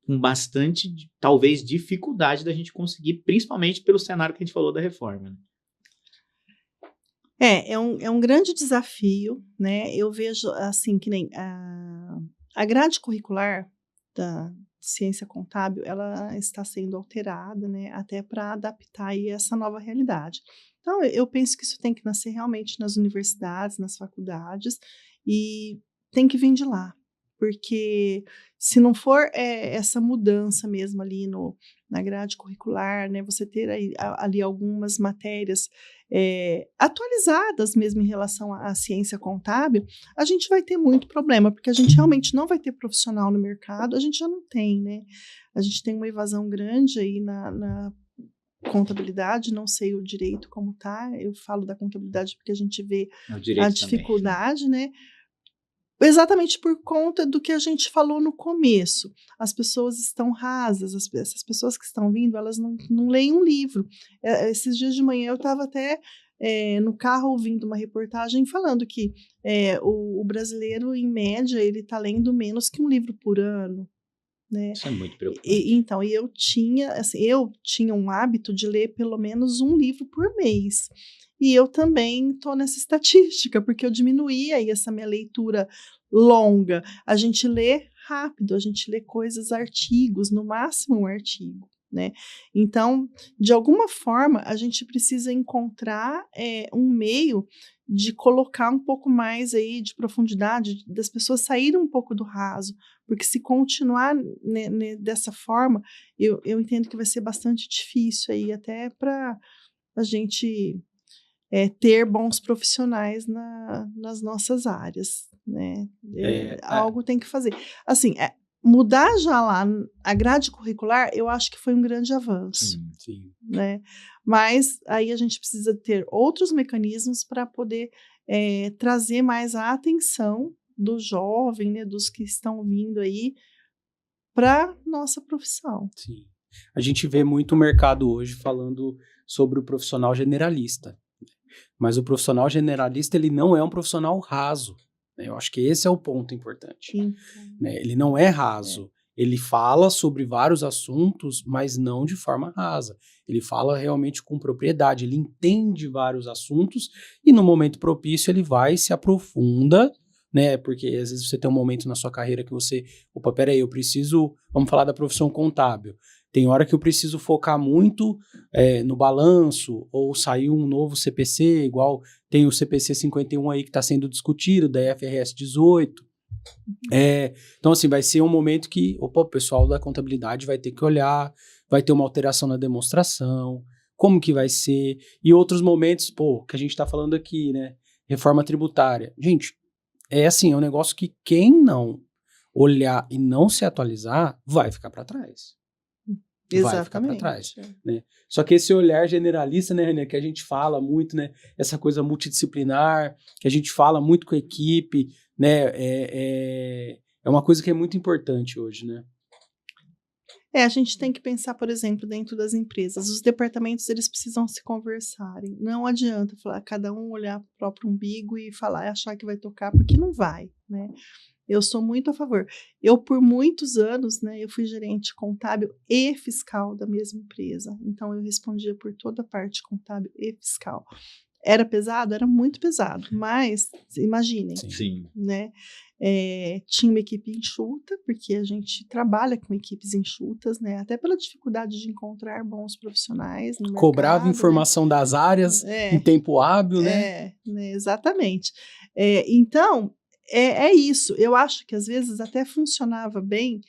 com bastante, talvez, dificuldade da gente conseguir, principalmente pelo cenário que a gente falou da reforma, né?
É um grande desafio, né? Eu vejo assim que nem a grade curricular da ciência contábil, ela está sendo alterada, né? Até para adaptar aí essa nova realidade. Então, eu penso que isso tem que nascer realmente nas universidades, nas faculdades, e tem que vir de lá, porque se não for essa mudança mesmo ali na grade curricular, né, você ter ali algumas matérias atualizadas mesmo em relação à ciência contábil, a gente vai ter muito problema, porque a gente realmente não vai ter profissional no mercado, a gente já não tem, né? A gente tem uma evasão grande aí na contabilidade, não sei o direito como tá, eu falo da contabilidade porque a gente vê a dificuldade, né? Exatamente por conta do que a gente falou no começo. As pessoas estão rasas, essas pessoas que estão vindo, elas não leem um livro. Esses dias de manhã eu estava até no carro ouvindo uma reportagem falando que o brasileiro, em média, ele está lendo menos que um livro por ano. Né?
Isso é muito preocupante.
Então, eu tinha um hábito de ler pelo menos um livro por mês. E eu também estou nessa estatística, porque eu diminuí aí essa minha leitura longa. A gente lê rápido, a gente lê artigos, no máximo um artigo, né? Então, de alguma forma, a gente precisa encontrar um meio de colocar um pouco mais aí de profundidade, das pessoas saírem um pouco do raso, porque se continuar dessa forma, eu entendo que vai ser bastante difícil aí até para a gente ter bons profissionais nas nossas áreas, né? Algo tem que fazer. Assim, mudar já lá a grade curricular, eu acho que foi um grande avanço.
Sim.
Né? Mas aí a gente precisa ter outros mecanismos para poder trazer mais a atenção do jovem, né, dos que estão vindo aí para nossa profissão.
Sim. A gente vê muito o mercado hoje falando sobre o profissional generalista. Mas o profissional generalista, ele não é um profissional raso. Né? Eu acho que esse é o ponto importante. Né? Ele não é raso. Ele fala sobre vários assuntos, mas não de forma rasa. Ele fala realmente com propriedade. Ele entende vários assuntos e no momento propício ele vai e se aprofunda, né? Porque às vezes você tem um momento na sua carreira que você... Opa, peraí, eu preciso... Vamos falar da profissão contábil. Tem hora que eu preciso focar muito no balanço, ou sair um novo CPC, igual tem o CPC 51 aí que está sendo discutido, da IFRS 18. Então, assim, vai ser um momento que o pessoal da contabilidade vai ter que olhar, vai ter uma alteração na demonstração, como que vai ser, e outros momentos, que a gente está falando aqui, né? Reforma tributária. Gente, assim, é um negócio que quem não olhar e não se atualizar, vai ficar para trás.
Exatamente.
Vai ficar para trás, né? Só que esse olhar generalista, né, René, que a gente fala muito, né, essa coisa multidisciplinar, que a gente fala muito com a equipe, né, é uma coisa que é muito importante hoje, né?
A gente tem que pensar, por exemplo, dentro das empresas, os departamentos, eles precisam se conversarem. Não adianta falar, cada um olhar para o próprio umbigo e falar, achar que vai tocar, porque não vai, né? Eu sou muito a favor. Eu, por muitos anos, né, eu fui gerente contábil e fiscal da mesma empresa. Então, eu respondia por toda a parte contábil e fiscal. Era pesado? Era muito pesado. Mas, imaginem,
Sim.
né? Tinha uma equipe enxuta, porque a gente trabalha com equipes enxutas, né? Até pela dificuldade de encontrar bons profissionais no mercado.
Cobrava informação, né, das áreas em tempo hábil, né?
Exatamente. Então... É isso, eu acho que às vezes até funcionava bem,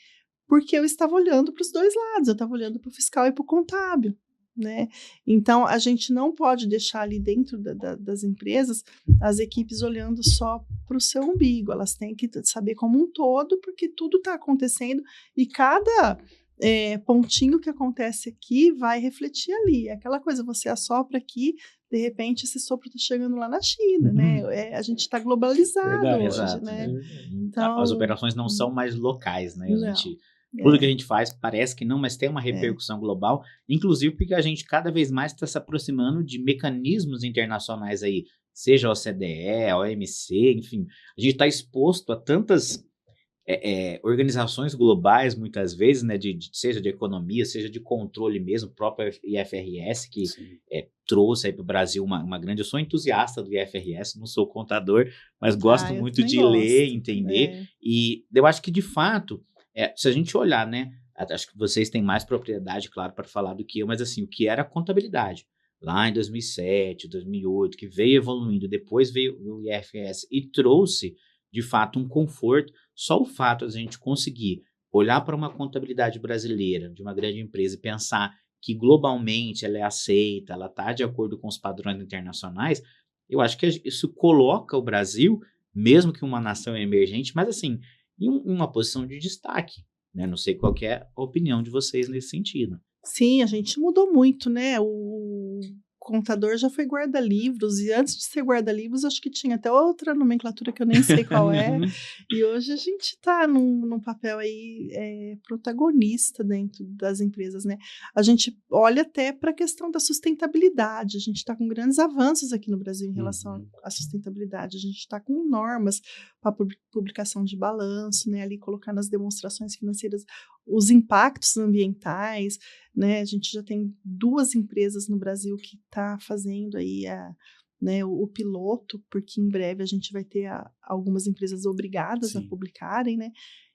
porque eu estava olhando para os dois lados, eu estava olhando para o fiscal e para o contábil, né? Então, a gente não pode deixar ali dentro das empresas as equipes olhando só para o seu umbigo, elas têm que saber como um todo, porque tudo está acontecendo e cada pontinho que acontece aqui vai refletir ali, é aquela coisa, você assopra aqui, de repente esse sopro está chegando lá na China, né? A gente está globalizado hoje,
Exato,
né?
Então, as operações não são mais locais, né?
Não.
Tudo que a gente faz parece que não, mas tem uma repercussão global, inclusive porque a gente cada vez mais está se aproximando de mecanismos internacionais aí, seja a OCDE, a OMC, enfim, a gente está exposto a tantas organizações globais, muitas vezes, né, seja de economia, seja de controle mesmo, o próprio IFRS, que trouxe aí para o Brasil uma grande... Eu sou entusiasta do IFRS, não sou contador, mas gosto muito de ler, entender, e eu acho que, de fato, se a gente olhar, né, acho que vocês têm mais propriedade, claro, para falar do que eu, mas assim, o que era contabilidade, lá em 2007, 2008, que veio evoluindo, depois veio o IFRS e trouxe de fato, um conforto. Só o fato de a gente conseguir olhar para uma contabilidade brasileira de uma grande empresa e pensar que globalmente ela é aceita, ela está de acordo com os padrões internacionais, eu acho que isso coloca o Brasil, mesmo que uma nação emergente, mas assim, em uma posição de destaque, né? Não sei qual que é a opinião de vocês nesse sentido.
Sim, a gente mudou muito, né? O contador já foi guarda-livros, e antes de ser guarda-livros, acho que tinha até outra nomenclatura que eu nem sei qual é. E hoje a gente está num papel aí protagonista dentro das empresas, né? A gente olha até para a questão da sustentabilidade. A gente está com grandes avanços aqui no Brasil em relação à sustentabilidade. A gente está com normas para publicação de balanço, né? Ali colocar nas demonstrações financeiras os impactos ambientais, né? A gente já tem 2 empresas no Brasil que está fazendo aí né, o piloto, porque em breve a gente vai ter algumas empresas obrigadas a publicarem, né?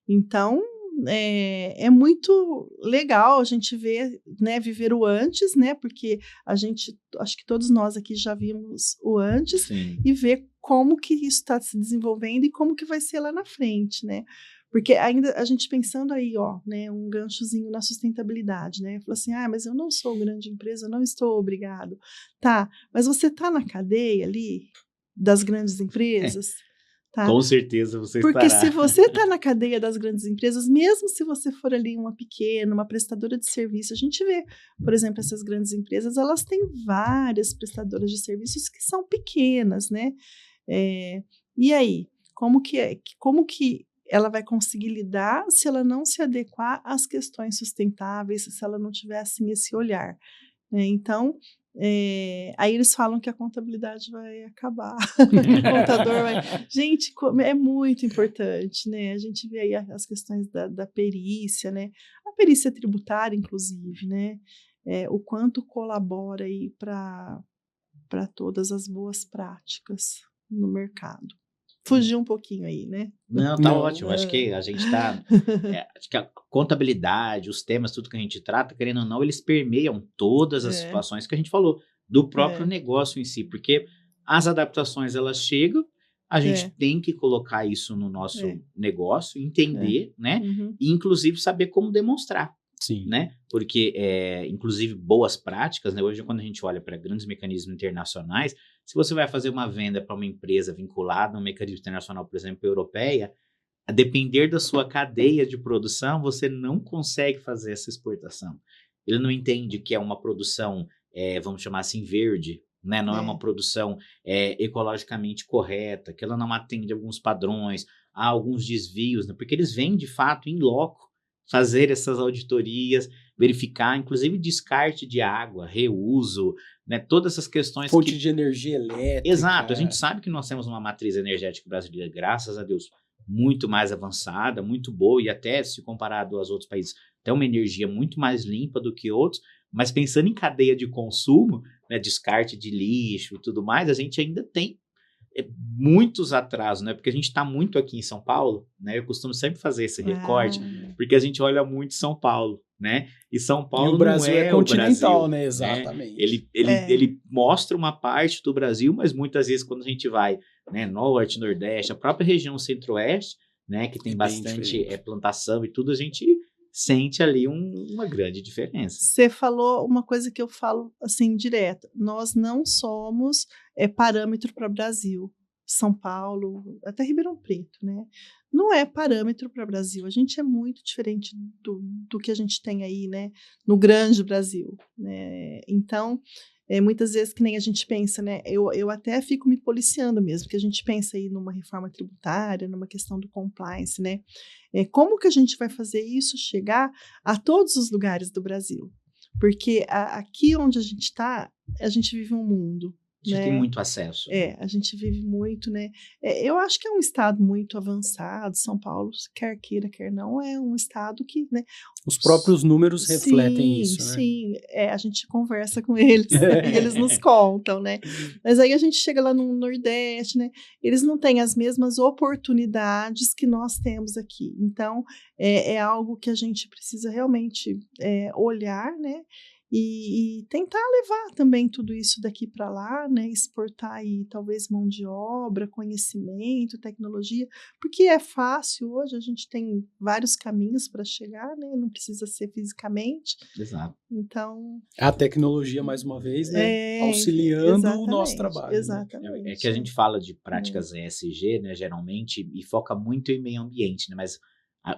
Então, é muito legal a gente ver, né, viver o antes, né? Porque acho que todos nós aqui já vimos o antes.
Sim.
E ver como que isso está se desenvolvendo e como que vai ser lá na frente, né? Porque ainda a gente pensando aí, ó, né, um ganchozinho na sustentabilidade, né? Falou assim, mas eu não sou grande empresa, eu não estou obrigado. Tá, mas você tá na cadeia ali das grandes empresas, tá?
Com certeza você
Porque
estará.
se você tá na cadeia das grandes empresas, mesmo se você for ali uma pequena, uma prestadora de serviço, a gente vê, por exemplo, essas grandes empresas, elas têm várias prestadoras de serviços que são pequenas, né? E aí, como que ela vai conseguir lidar se ela não se adequar às questões sustentáveis, se ela não tiver, assim, esse olhar, né? Então, aí eles falam que a contabilidade vai acabar, que o contador vai... Gente, é muito importante, né? A gente vê aí as questões da perícia, né? A perícia tributária, inclusive, né? O quanto colabora aí para todas as boas práticas no mercado. Fugir um pouquinho aí, né?
Não, tá ótimo. Acho que a gente tá. Acho que a contabilidade, os temas, tudo que a gente trata, querendo ou não, eles permeiam todas as situações que a gente falou, do próprio negócio em si, porque as adaptações elas chegam, a gente tem que colocar isso no nosso negócio, entender, né? E inclusive saber como demonstrar.
Sim.
Né? Porque, inclusive, boas práticas, né? Hoje, quando a gente olha para grandes mecanismos internacionais, se você vai fazer uma venda para uma empresa vinculada a um mecanismo internacional, por exemplo, europeia, a depender da sua cadeia de produção, você não consegue fazer essa exportação. Ele não entende que é uma produção, vamos chamar assim, verde, né? Não é uma produção ecologicamente correta, que ela não atende alguns padrões, há alguns desvios, né? Porque eles vêm, de fato, em loco, fazer essas auditorias, verificar, inclusive descarte de água, reuso, né, todas essas questões.
Fonte de energia elétrica.
Exato, a gente sabe que nós temos uma matriz energética brasileira, graças a Deus, muito mais avançada, muito boa, e até se comparado aos outros países, tem uma energia muito mais limpa do que outros, mas pensando em cadeia de consumo, né, descarte de lixo e tudo mais, a gente ainda tem muitos atrasos, né? Porque a gente está muito aqui em São Paulo, né? Eu costumo sempre fazer esse recorte, porque a gente olha muito São Paulo, né? E São Paulo
e o Brasil
não é
continental,
o Brasil,
né? Exatamente.
Né? Ele mostra uma parte do Brasil, mas muitas vezes quando a gente vai, né, Norte, Nordeste, a própria região Centro-Oeste, né, que tem bastante plantação e tudo, a gente sente ali uma grande diferença.
Você falou uma coisa que eu falo assim direto. Nós não somos parâmetro para o Brasil. São Paulo, até Ribeirão Preto, né? Não é parâmetro para o Brasil. A gente é muito diferente do que a gente tem aí, né? No grande Brasil, né? Então, muitas vezes que nem a gente pensa, né? Eu até fico me policiando mesmo, porque a gente pensa aí numa reforma tributária, numa questão do compliance, né? Como que a gente vai fazer isso chegar a todos os lugares do Brasil? Porque aqui onde a gente está, a gente vive um mundo.
A gente tem muito acesso.
A gente vive muito, né? Eu acho que é um estado muito avançado. São Paulo, quer queira, quer não, é um estado que, né?
Os próprios números refletem isso, né?
Sim, a gente conversa com eles, e eles nos contam, né? Mas aí a gente chega lá no Nordeste, né? Eles não têm as mesmas oportunidades que nós temos aqui. Então, é algo que a gente precisa realmente olhar, né? e tentar levar também tudo isso daqui para lá, né, exportar aí talvez mão de obra, conhecimento, tecnologia, porque é fácil hoje, a gente tem vários caminhos para chegar, né, não precisa ser fisicamente,
Exato.
então...
A tecnologia, mais uma vez, né, auxiliando o nosso trabalho. Né?
Exatamente.
É que a gente fala de práticas ESG, né, geralmente, e foca muito em meio ambiente, né, mas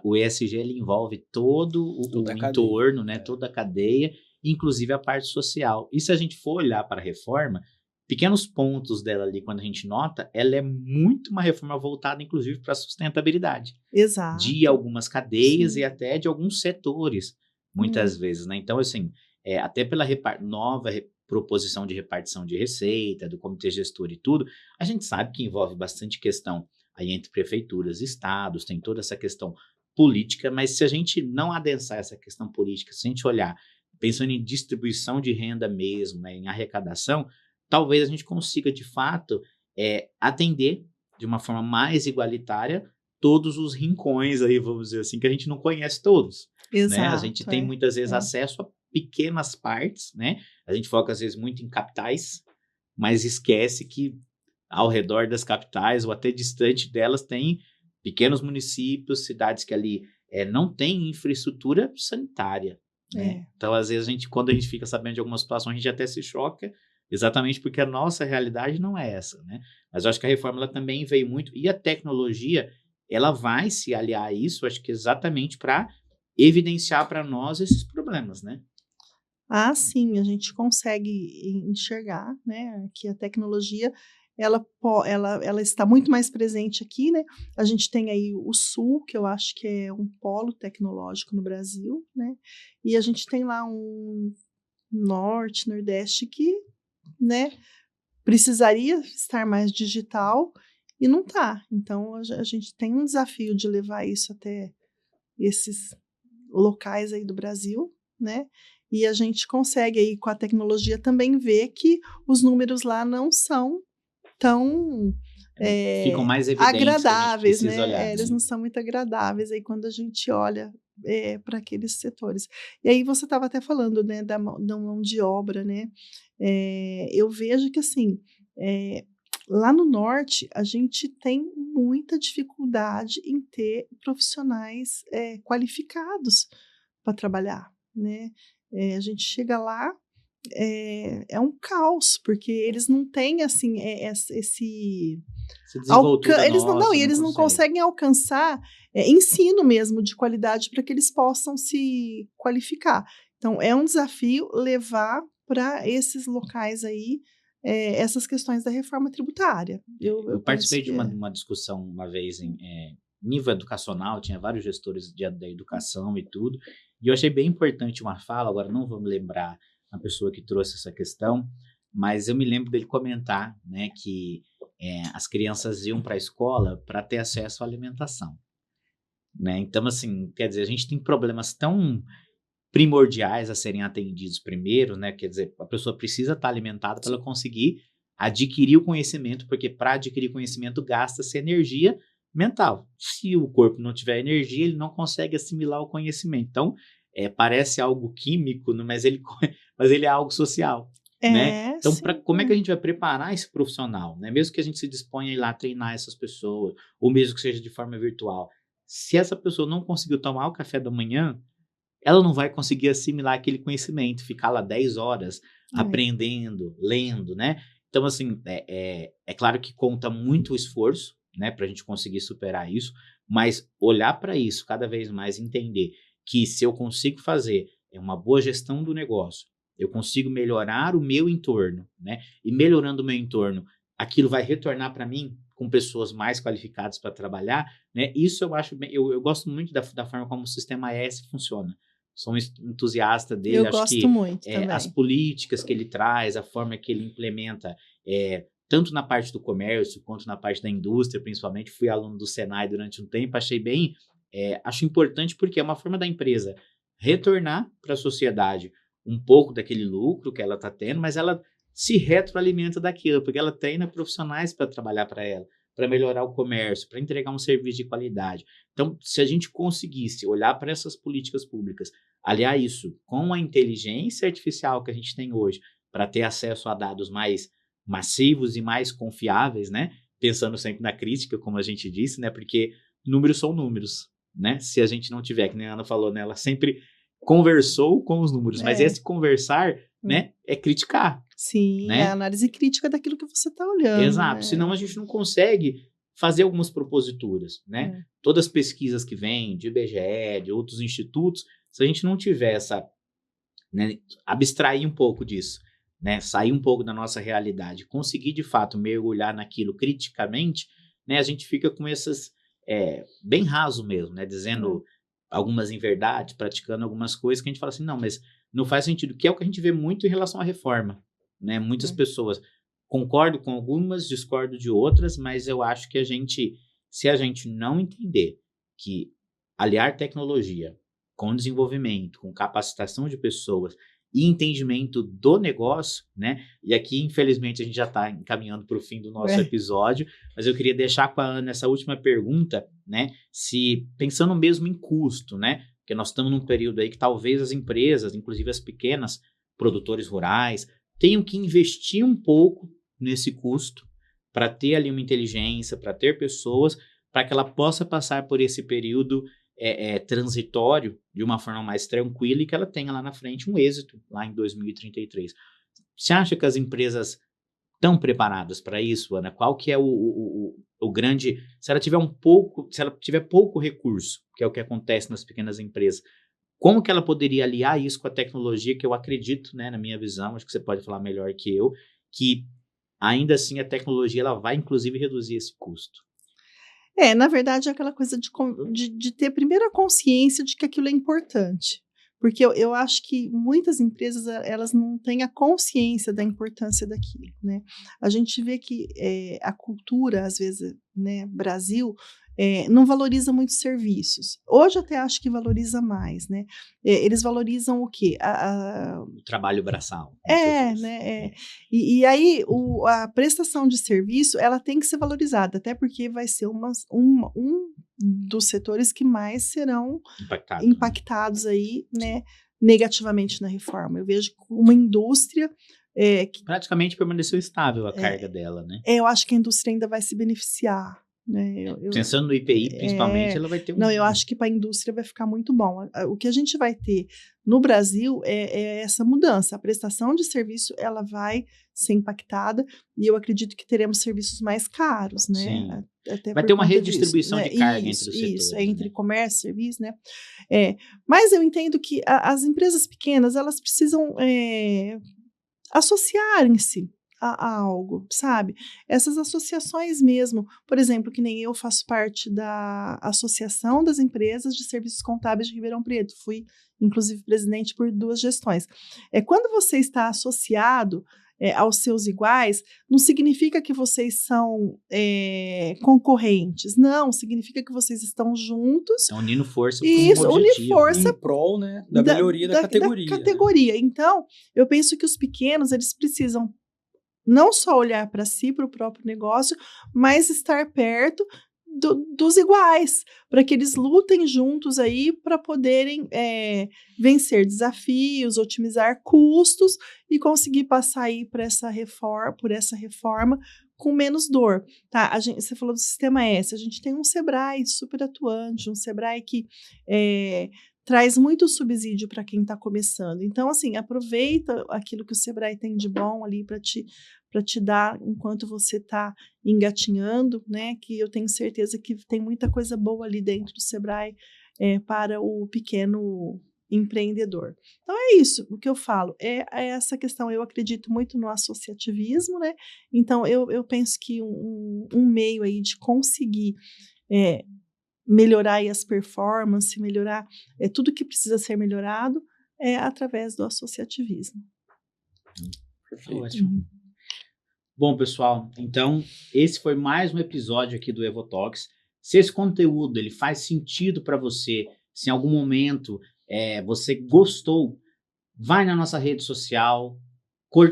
o ESG ele envolve todo o entorno, né, toda a cadeia, inclusive a parte social. E se a gente for olhar para a reforma, pequenos pontos dela ali, quando a gente nota, ela é muito uma reforma voltada, inclusive, para a sustentabilidade.
Exato.
De algumas cadeias
Sim.
e até de alguns setores, muitas vezes, né? Então, assim, até pela nova proposição de repartição de receita, do comitê gestor e tudo, a gente sabe que envolve bastante questão aí entre prefeituras e estados, tem toda essa questão política, mas se a gente não adensar essa questão política, se a gente olhar pensando em distribuição de renda mesmo, né, em arrecadação, talvez a gente consiga, de fato, atender de uma forma mais igualitária todos os rincões aí, vamos dizer assim, que a gente não conhece todos.
Exato.
Né? A gente tem muitas vezes acesso a pequenas partes, né? A gente foca às vezes muito em capitais, mas esquece que ao redor das capitais ou até distante delas tem pequenos municípios, cidades que ali não têm infraestrutura sanitária. Né? Então, às vezes, quando a gente fica sabendo de alguma situação, a gente até se choca, exatamente porque a nossa realidade não é essa, né? Mas eu acho que a reforma ela também veio muito, e a tecnologia, ela vai se aliar a isso, acho que exatamente para evidenciar para nós esses problemas, né?
Ah, sim, a gente consegue enxergar, né, que a tecnologia, ela está muito mais presente aqui, né? A gente tem aí o Sul, que eu acho que é um polo tecnológico no Brasil, né? E a gente tem lá um Norte, Nordeste que, né, precisaria estar mais digital e não está. Então, a gente tem um desafio de levar isso até esses locais aí do Brasil, né? E a gente consegue aí com a tecnologia também ver que os números lá não são tão
ficam mais evidentes,
agradáveis,
que a gente precisa
né?
olhar,
Eles
né?
não são muito agradáveis aí quando a gente olha para aqueles setores. E aí você estava até falando, né, da mão de obra, né? Eu vejo que assim, lá no norte a gente tem muita dificuldade em ter profissionais qualificados para trabalhar, né? A gente chega lá, é um caos, porque eles não têm assim esse
desenvoltura
eles não,
nossa,
e eles não conseguem alcançar ensino mesmo de qualidade para que eles possam se qualificar. Então é um desafio levar para esses locais aí essas questões da reforma tributária.
Eu participei de uma discussão uma vez em nível educacional, tinha vários gestores da educação e tudo, e eu achei bem importante uma fala, agora não vou me lembrar a pessoa que trouxe essa questão, mas eu me lembro dele comentar, né, que as crianças iam para a escola para ter acesso à alimentação. Né? Então, assim, quer dizer, a gente tem problemas tão primordiais a serem atendidos primeiro, né? Quer dizer, a pessoa precisa estar alimentada para ela conseguir adquirir o conhecimento, porque para adquirir conhecimento gasta-se energia mental. Se o corpo não tiver energia, ele não consegue assimilar o conhecimento. Então, parece algo químico, mas ele é algo social. Né? Então, como é que a gente vai preparar esse profissional? Né? Mesmo que a gente se disponha a ir lá treinar essas pessoas, ou mesmo que seja de forma virtual, se essa pessoa não conseguiu tomar o café da manhã, ela não vai conseguir assimilar aquele conhecimento, ficar lá 10 horas aprendendo, lendo, né? Então, assim, é claro que conta muito o esforço, né, para a gente conseguir superar isso, mas olhar para isso cada vez mais, entender que se eu consigo fazer uma boa gestão do negócio, eu consigo melhorar o meu entorno, né? E melhorando o meu entorno, aquilo vai retornar para mim com pessoas mais qualificadas para trabalhar, né? Isso eu acho bem, eu gosto muito da forma como o sistema ES funciona. Sou um entusiasta dele.
Eu
acho
gosto
que
muito também.
as políticas que ele traz, a forma que ele implementa, tanto na parte do comércio quanto na parte da indústria, principalmente. Fui aluno do Senai durante um tempo, achei bem, acho importante porque é uma forma da empresa retornar para a sociedade um pouco daquele lucro que ela está tendo, mas ela se retroalimenta daquilo, porque ela treina profissionais para trabalhar para ela. para melhorar o comércio, para entregar um serviço de qualidade. Então, se a gente conseguisse olhar para essas políticas públicas, aliar isso com a inteligência artificial que a gente tem hoje, para ter acesso a dados mais massivos e mais confiáveis, né? Pensando sempre na crítica, como a gente disse, né? Porque números são números, né? Se a gente não tiver, que nem a Ana falou, né? Ela sempre conversou com os números, mas esse conversar, né? É criticar.
Sim,
né?
é a análise crítica daquilo que você está olhando.
Exato,
né?
senão a gente não consegue fazer algumas proposituras, né? Todas as pesquisas que vêm de IBGE, de outros institutos, se a gente não tiver essa, né, abstrair um pouco disso, né, sair um pouco da nossa realidade, conseguir de fato mergulhar naquilo criticamente, né, a gente fica com essas, bem raso mesmo, né, dizendo algumas inverdades, praticando algumas coisas que a gente fala assim, não, mas não faz sentido, que é o que a gente vê muito em relação à reforma, né, muitas pessoas, concordo com algumas, discordo de outras, mas eu acho que se a gente não entender que aliar tecnologia com desenvolvimento, com capacitação de pessoas e entendimento do negócio, né? E aqui, infelizmente, a gente já está encaminhando para o fim do nosso episódio, mas eu queria deixar com a Ana essa última pergunta, né? Se pensando mesmo em custo, né? Porque nós estamos num período aí que talvez as empresas, inclusive as pequenas, produtores rurais, tenham que investir um pouco nesse custo para ter ali uma inteligência, para ter pessoas, para que ela possa passar por esse período transitório de uma forma mais tranquila e que ela tenha lá na frente um êxito lá em 2033. Você acha que as empresas estão preparadas para isso, Ana? Qual que é o grande... Se ela tiver pouco recurso, que é o que acontece nas pequenas empresas, como que ela poderia aliar isso com a tecnologia, que eu acredito, né, na minha visão, acho que você pode falar melhor que eu, que ainda assim a tecnologia ela vai inclusive reduzir esse custo?
Na verdade, é aquela coisa de ter primeiro a consciência de que aquilo é importante. Porque eu acho que muitas empresas, elas não têm a consciência da importância daquilo, né? A gente vê que a cultura, às vezes, né, Brasil, não valoriza muitos serviços. Hoje até acho que valoriza mais, né? Eles valorizam o quê?
O trabalho braçal.
Né? E aí a prestação de serviço ela tem que ser valorizada, até porque vai ser um dos setores que mais serão impactados aí, né, negativamente na reforma. Eu vejo uma indústria que
praticamente permaneceu estável a carga dela, né?
Eu acho que a indústria ainda vai se beneficiar. Né?
Pensando no IPI, principalmente, ela vai ter
Não, eu acho que para a indústria vai ficar muito bom. O que a gente vai ter no Brasil é essa mudança. A prestação de serviço ela vai ser impactada e eu acredito que teremos serviços mais caros, né?
Sim.
Até
vai ter uma redistribuição de carga entre os setores.
Isso, entre comércio e serviço, né? Mas eu entendo que as empresas pequenas, elas precisam associarem-se a algo, sabe? Essas associações mesmo, por exemplo, que nem eu faço parte da Associação das Empresas de Serviços Contábeis de Ribeirão Preto, fui inclusive presidente por 2 gestões. Quando você está associado aos seus iguais, não significa que vocês são concorrentes, não, significa que vocês estão juntos.
Estão unindo força
para um objetivo. Unir força
em prol, né, da melhoria da categoria.
Da categoria. Né? Então, eu penso que os pequenos, eles precisam não só olhar para si, para o próprio negócio, mas estar perto dos iguais, para que eles lutem juntos aí para poderem vencer desafios, otimizar custos e conseguir passar aí por essa reforma com menos dor. Tá? Você falou do Sistema S, a gente tem um Sebrae super atuante, um Sebrae que traz muito subsídio para quem está começando. Então, assim, aproveita aquilo que o Sebrae tem de bom ali para te dar enquanto você está engatinhando, né? Que eu tenho certeza que tem muita coisa boa ali dentro do Sebrae para o pequeno empreendedor. Então, é isso. O que eu falo é essa questão. Eu acredito muito no associativismo, né? Então, eu penso que um meio aí de conseguir melhorar aí as performances, melhorar tudo que precisa ser melhorado através do associativismo.
Perfeito. Ótimo. Bom, pessoal, então esse foi mais um episódio aqui do Evotalks. Se esse conteúdo ele faz sentido para você, se em algum momento você gostou, vai na nossa rede social,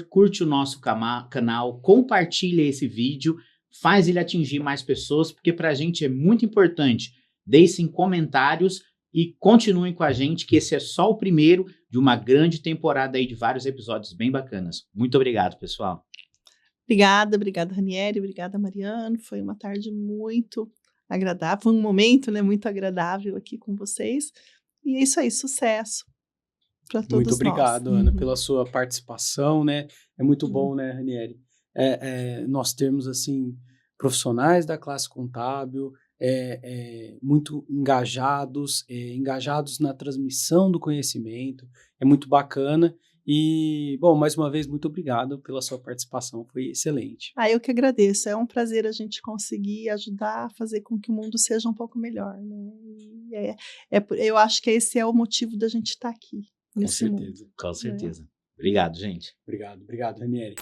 curte o nosso canal, compartilha esse vídeo, faz ele atingir mais pessoas, porque para a gente é muito importante. Deixem comentários e continuem com a gente, que esse é só o primeiro de uma grande temporada aí de vários episódios bem bacanas. Muito obrigado, pessoal.
Obrigada, Ranieri, obrigada, Mariano. Foi uma tarde muito agradável, foi um momento, né, muito agradável aqui com vocês. E é isso aí, sucesso para todos
Muito
nós.
obrigado, Ana, pela sua participação, né? É muito bom, né, Ranieri? Nós termos, assim, profissionais da classe contábil muito engajados, engajados na transmissão do conhecimento. É muito bacana. E, bom, mais uma vez, muito obrigado pela sua participação, foi excelente.
Eu que agradeço, é um prazer a gente conseguir ajudar a fazer com que o mundo seja um pouco melhor, né? E eu acho que esse é o motivo da gente estar aqui.
Com certeza.
Com certeza. Obrigado, gente.
Obrigado, Ranieri.